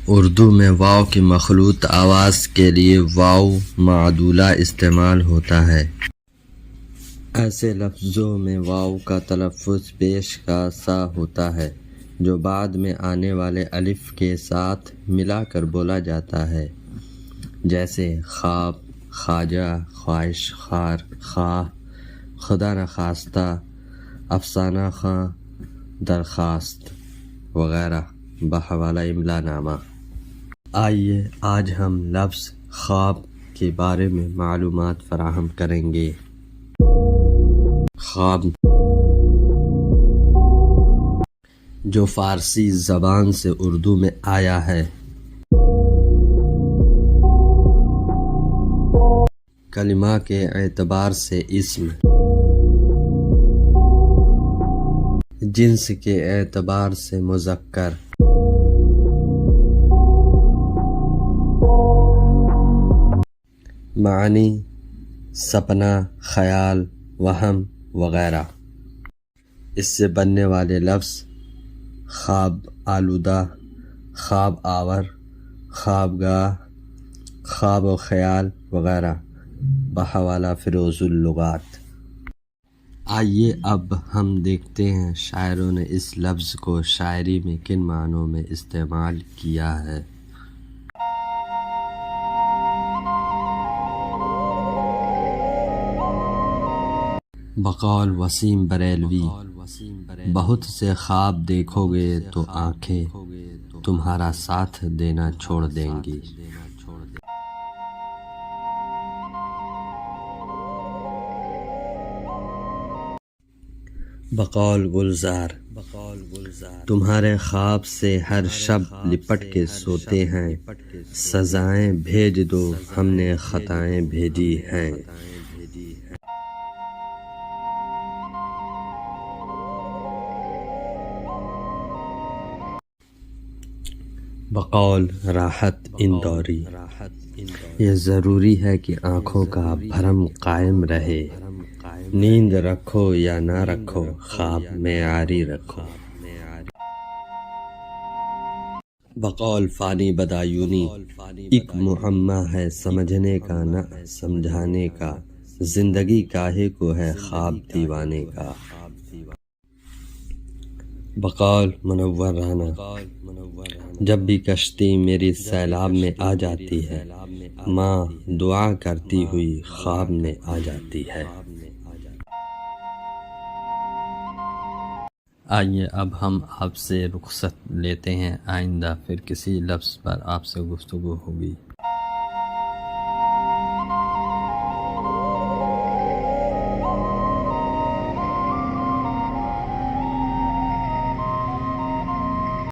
اردو میں واو کی مخلوط آواز کے لیے واو معدولہ استعمال ہوتا ہے۔ ایسے لفظوں میں واو کا تلفظ پیش کا سا ہوتا ہے جو بعد میں آنے والے الف کے ساتھ ملا کر بولا جاتا ہے، جیسے خواب، خواجہ، خواہش، خار، خواہ، خدا نخواستہ، افسانہ خواں، درخواست وغیرہ بحوالہ املا نامہ۔ آئیے آج ہم لفظ خواب کے بارے میں معلومات فراہم کریں گے۔ خواب جو فارسی زبان سے اردو میں آیا ہے، کلمہ کے اعتبار سے اسم، جنس کے اعتبار سے مذکر، معنی سپنا، خیال، وہم وغیرہ۔ اس سے بننے والے لفظ خواب آلودہ، خواب آور، خوابگاہ، خواب و خیال وغیرہ بحوالہ فیروز اللغات۔ آئیے اب ہم دیکھتے ہیں شاعروں نے اس لفظ کو شاعری میں کن معنوں میں استعمال کیا ہے۔ بقول وسیم بریلوی، بہت سے خواب دیکھو گے تو آنکھیں تمہارا ساتھ دینا چھوڑ دیں گی۔ بقول گلزار، تمہارے خواب سے ہر شب لپٹ کے سوتے ہیں، سزائیں بھیج دو ہم نے خطائیں بھیجی ہیں۔ بقول راحت اندوری، یہ ضروری ہے کہ آنکھوں کا بھرم قائم رہے، نیند رکھو یا نہ رکھو خواب معیاری رکھو۔ بقول فانی بدایونی، ایک معمہ ہے سمجھنے کا نہ سمجھانے کا، زندگی کاہے کو ہے خواب دیوانے کا۔ بقول منور رانا، جب بھی کشتی میری سیلاب میں آ جاتی ہے، ماں دعا کرتی ہوئی خواب میں آ جاتی ہے۔ آئیے اب ہم آپ سے رخصت لیتے ہیں، آئندہ پھر کسی لفظ پر آپ سے گفتگو ہوگی۔